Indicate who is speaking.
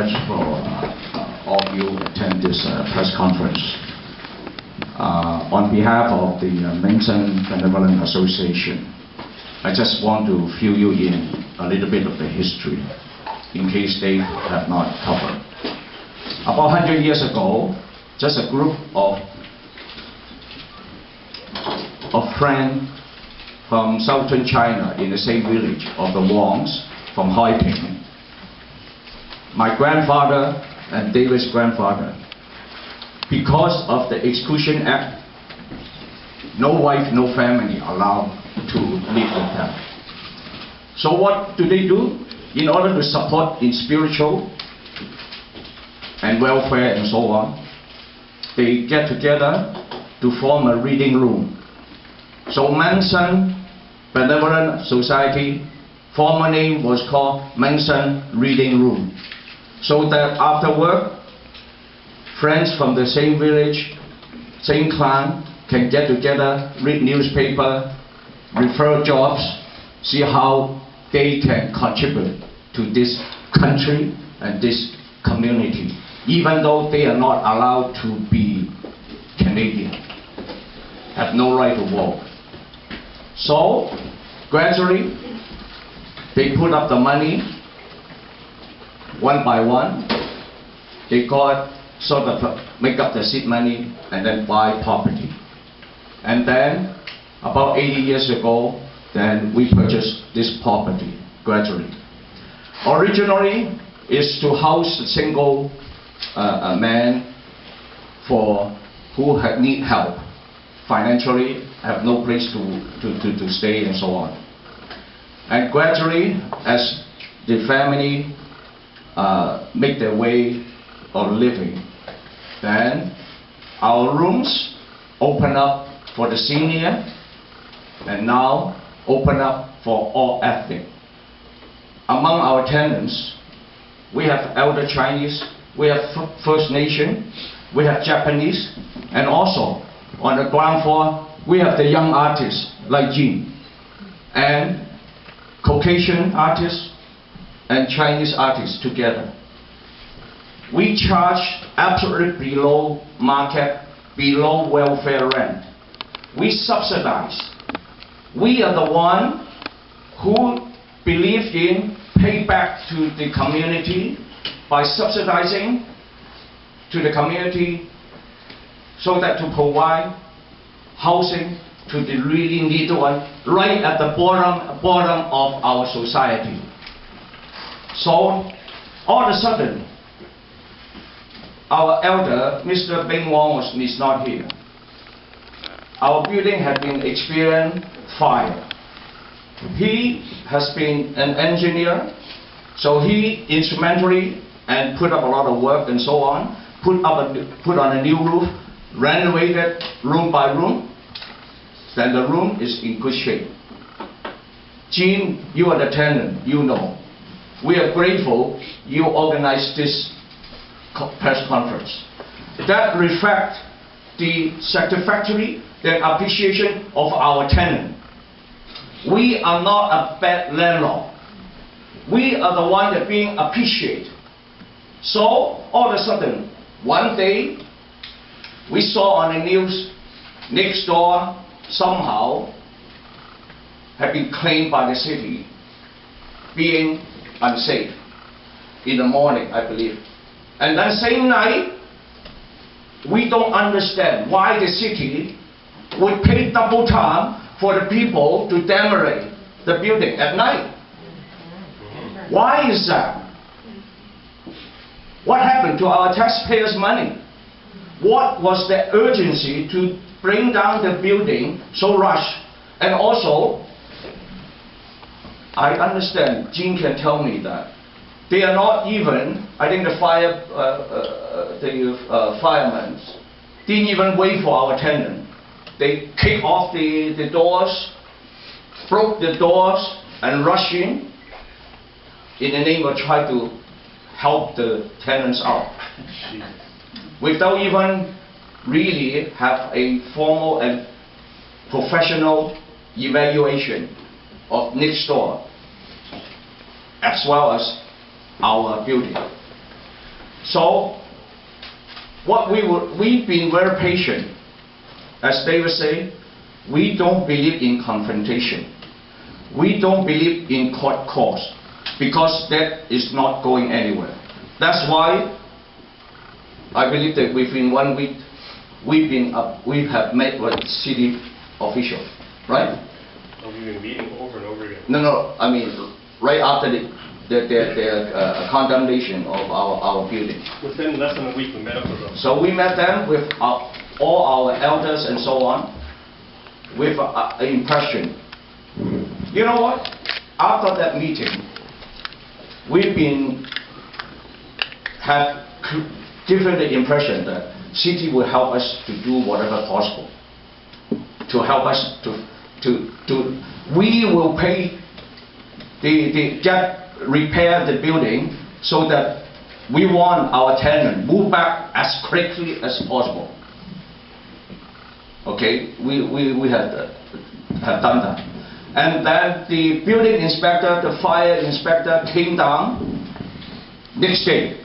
Speaker 1: Much for all of you attend this press conference. On behalf of the Ming Sun Benevolent Association, I just want to fill you in a little bit of the history, in case they have not covered. About 100 years ago, just a group of friends from southern China in the same village of the Wongs from Haiping. My grandfather and David's grandfather, because of the Exclusion Act, no wife, no family allowed to live with them. So what do? In order to support in spiritual and welfare and so on, they get together to form a reading room. So Ming Sun Benevolent Society, former name was called Ming Sun Reading Room. So that after work, friends from the same village, same clan, can get together, read newspaper, refer jobs, see how they can contribute to this country and this community, even though they are not allowed to be Canadian, have no right to vote. So gradually, they put up the money. One by one, they got sort of make up the seed money and then buy property. And then, about 80 years ago, then we purchased this property gradually. Originally, is to house a single man who need help financially, have no place to stay and so on. And gradually, as the family make their way of living, then our rooms open up for the senior and now open up for all ethnic. Among our tenants, we have elder Chinese, we have First Nation, we have Japanese, and also on the ground floor we have the young artists like Jin, and Caucasian artists and Chinese artists together. We charge absolutely below market, below welfare rent. We subsidize. We are the one who believe in pay back to the community by subsidizing to the community so that to provide housing to the really needy one right at the bottom of our society. So, all of a sudden, our elder, Mr. Bing Wong, is not here. Our building had been experiencing fire. He has been an engineer, so he instrumentally and put up a lot of work and so on, put on a new roof, renovated room by room, then the room is in good shape. Jean, you are the tenant, you know. We are grateful you organized this press conference. That reflects the satisfactory, the appreciation of our tenant. We are not a bad landlord. We are the one that being appreciated. So all of a sudden, one day, we saw on the news next door somehow had been claimed by the city, being unsafe in the morning, I believe. And that same night, we don't understand why the city would pay double time for the people to demolish the building at night. Why is that? What happened to our taxpayers' money? What was the urgency to bring down the building so rushed? And also, I understand, Jean can tell me that they are not even, I think the firemen didn't even wait for our tenant. They kicked off the doors, broke the doors and rushed in the name of trying to help the tenants out. Without even really have a formal and professional evaluation of next door, as well as our building. So we've been very patient. As David said, we don't believe in confrontation. We don't believe in court cause, because that is not going anywhere. That's why I believe that within 1 week we have met with city officials, right?
Speaker 2: We've been meeting over and over again.
Speaker 1: No, I mean right after the condemnation of our building.
Speaker 2: Within less than a week, we met up with them.
Speaker 1: So we met them with all our elders and so on, with an impression. You know what? After that meeting, we've have given the impression that city will help us to do whatever possible to help us we will pay repair the building, so that we want our tenant move back as quickly as possible. Okay, we have done that. And then the building inspector, the fire inspector came down next day.